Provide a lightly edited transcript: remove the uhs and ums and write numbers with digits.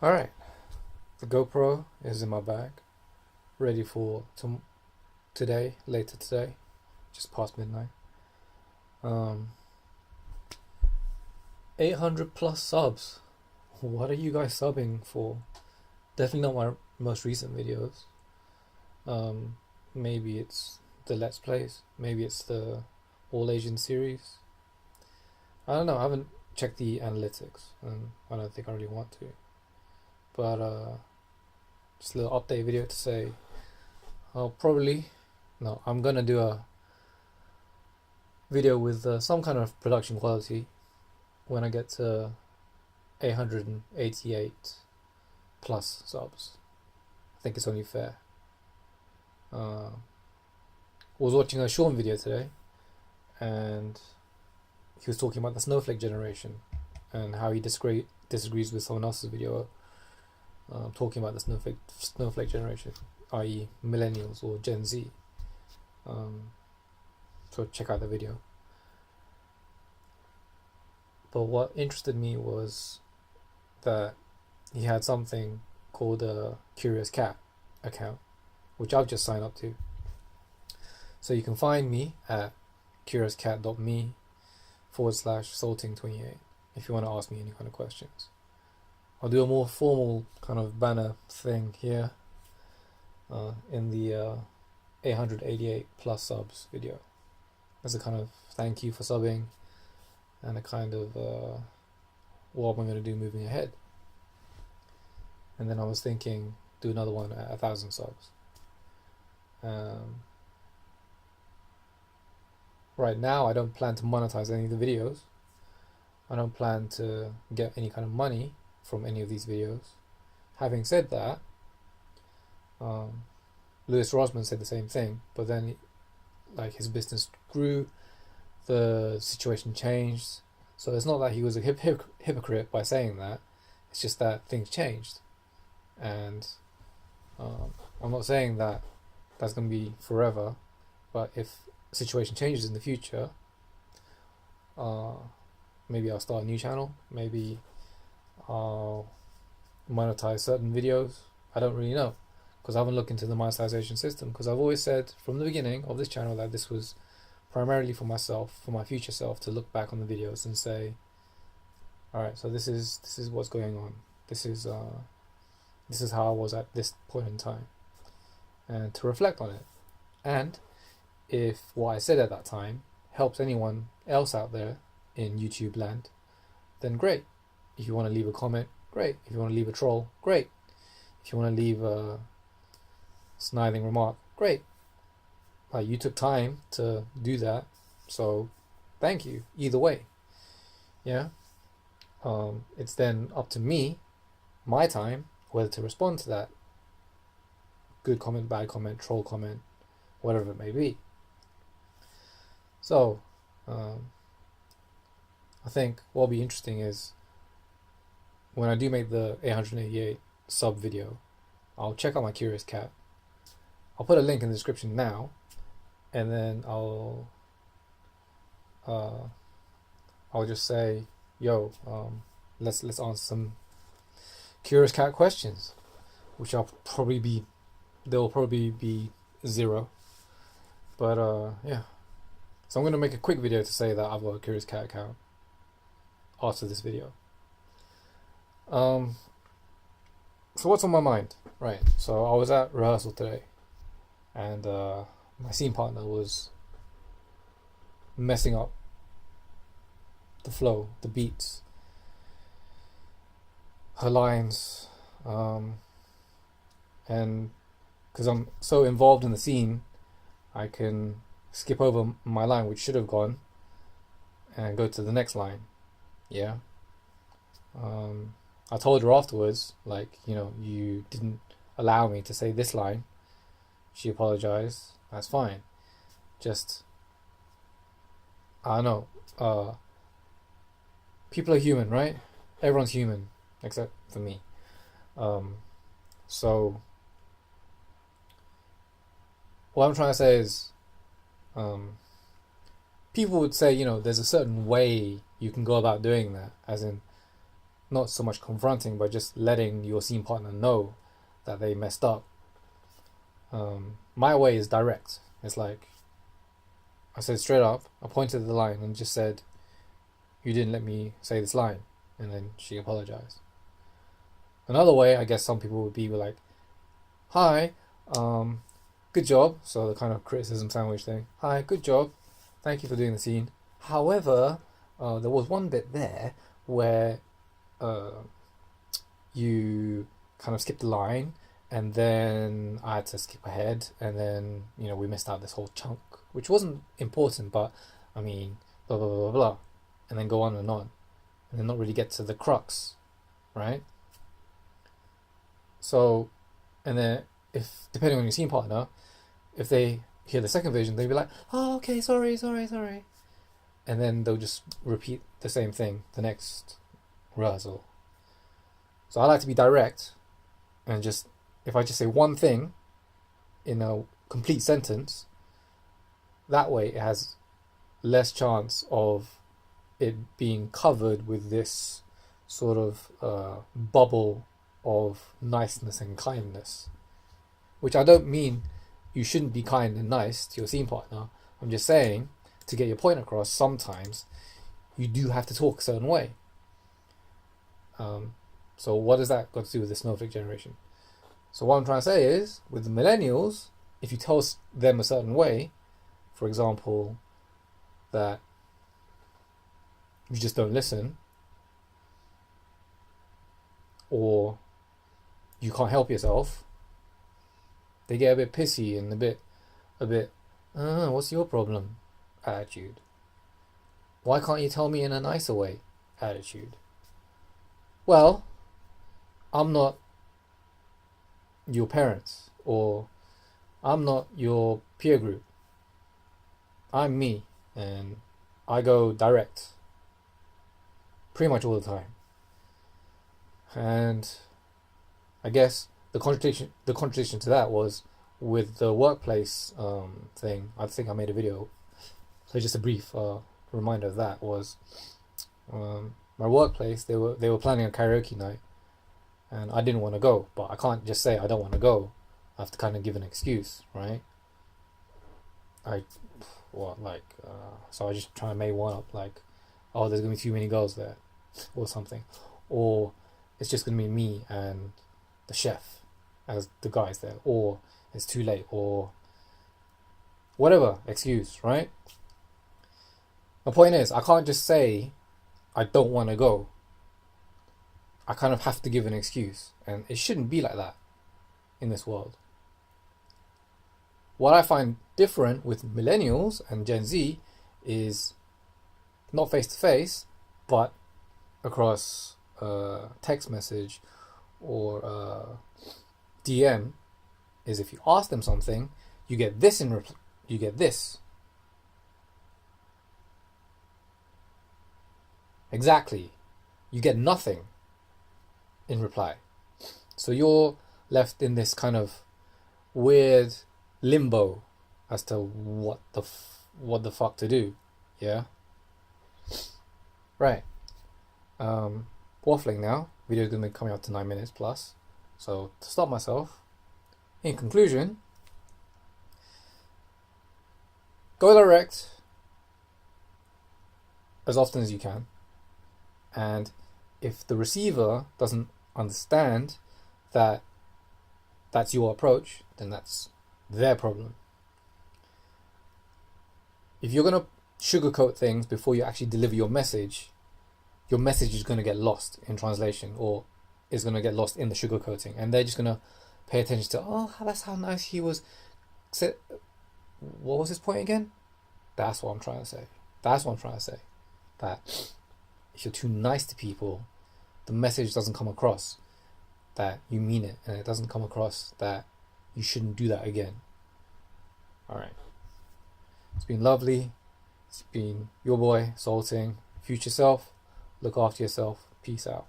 Alright, the GoPro is in my bag, ready for today, later today, just past midnight. Um, 800 plus subs. What are you guys subbing for? Definitely not my most recent videos. Maybe it's the Let's Plays, maybe it's the All Asian series. I don't know, I haven't checked the analytics, and I don't think I really want to. But just a little update video to say I'm gonna do a video with some kind of production quality when I get to 888 plus subs. I think it's only fair. Was watching a Sean video today, and he was talking about the snowflake generation and how he disagrees with someone else's video talking about the snowflake generation, i.e. millennials or Gen Z. So check out the video. But what interested me was that he had something called a Curious Cat account, which I've just signed up to. So you can find me at curiouscat.me/salting28 if you want to ask me any kind of questions. I'll do a more formal kind of banner thing here in the 888 plus subs video as a kind of thank you for subbing and a kind of what am I going to do moving ahead. And then I was thinking do another one at 1,000 subs. Right now I don't plan to monetize any of the videos. I don't plan to get any kind of money from any of these videos. Having said that, Lewis Rosman said the same thing, but then his business grew, the situation changed. So it's not that he was a hypocrite by saying that. It's just that things changed, and I'm not saying that that's going to be forever, but if the situation changes in the future, maybe I'll start a new channel, maybe I'll monetize certain videos. I don't really know, because I haven't looked into the monetization system, because I've always said from the beginning of this channel that this was primarily for myself, for my future self, to look back on the videos and say, alright, so this is what's going on, this is how I was at this point in time, and to reflect on it. And if what I said at that time helps anyone else out there in YouTube land, then great. If you want to leave a comment, great. If you want to leave a troll, great. If you want to leave a sniding remark, great. You took time to do that, so thank you. Either way, yeah. It's then up to me, my time, whether to respond to that. Good comment, bad comment, troll comment, whatever it may be. So, I think what'll be interesting is when I do make the 888 sub video, I'll check out my Curious Cat. I'll put a link in the description now, and then I'll just say, yo, let's answer some Curious Cat questions, which there will probably be 0, but yeah. So I'm going to make a quick video to say that I've got a Curious Cat account after this video. So what's on my mind? Right, so I was at rehearsal today, and my scene partner was messing up the flow, the beats, her lines, and because I'm so involved in the scene, I can skip over my line, which should have gone, and go to the next line. Yeah. I told her afterwards, you didn't allow me to say this line. She apologized. That's fine. Just, I don't know. People are human, right? Everyone's human, except for me. So, what I'm trying to say is, people would say, there's a certain way you can go about doing that, as in, not so much confronting, but just letting your scene partner know that they messed up. My way is direct. It's like, I said straight up, I pointed at the line and just said, you didn't let me say this line. And then she apologized. Another way, I guess some people would be like, hi, good job. So the kind of criticism sandwich thing. Hi, good job. Thank you for doing the scene. However, there was one bit there where you kind of skipped the line, and then I had to skip ahead, and then, we missed out this whole chunk, which wasn't important, but I mean, blah, blah, blah, blah, blah, and then go on, and then not really get to the crux, right? So, and then if, depending on your scene partner, if they hear the second version, they'll be like, oh, okay, sorry. And then they'll just repeat the same thing the next rehearsal. So I like to be direct, and just, if I just say one thing in a complete sentence, that way it has less chance of it being covered with this sort of bubble of niceness and kindness. Which I don't mean you shouldn't be kind and nice to your scene partner. I'm just saying, to get your point across, sometimes you do have to talk a certain way. So what does that got to do with the snowflake generation? So what I'm trying to say is, with the millennials, if you tell them a certain way, for example, that you just don't listen, or you can't help yourself, they get a bit pissy and a bit, what's your problem? Attitude. Why can't you tell me in a nicer way? Attitude. Well, I'm not your parents, or I'm not your peer group. I'm me, and I go direct pretty much all the time. And I guess the contradiction to that was with the workplace thing. I think I made a video, so just a brief reminder of that was my workplace. They were planning a karaoke night, and I didn't want to go, but I can't just say I don't want to go. I have to kind of give an excuse, right? So I just try to make one up, like, oh, there's gonna be too many girls there, or something, or it's just gonna be me and the chef as the guys there, or it's too late, or whatever excuse, right? My point is, I can't just say I don't want to go. I kind of have to give an excuse, and it shouldn't be like that in this world. What I find different with millennials and Gen Z is not face to face, but across text message or DM, is if you ask them something, you get this in reply. You get this. Exactly. You get nothing in reply. So you're left in this kind of weird limbo as to what the fuck to do. Yeah. Right. Waffling now. Video's gonna be coming out to 9 minutes plus. So to stop myself, in conclusion, go direct as often as you can. And if the receiver doesn't understand that that's your approach, then that's their problem. If you're going to sugarcoat things before you actually deliver your message is going to get lost in translation, or is going to get lost in the sugarcoating, and they're just going to pay attention to, oh, that's how nice he was. What was his point again? That's what I'm trying to say. That if you're too nice to people, the message doesn't come across that you mean it, and it doesn't come across that you shouldn't do that again. Alright. It's been lovely. It's been your boy, Salting. Future self. Look after yourself. Peace out.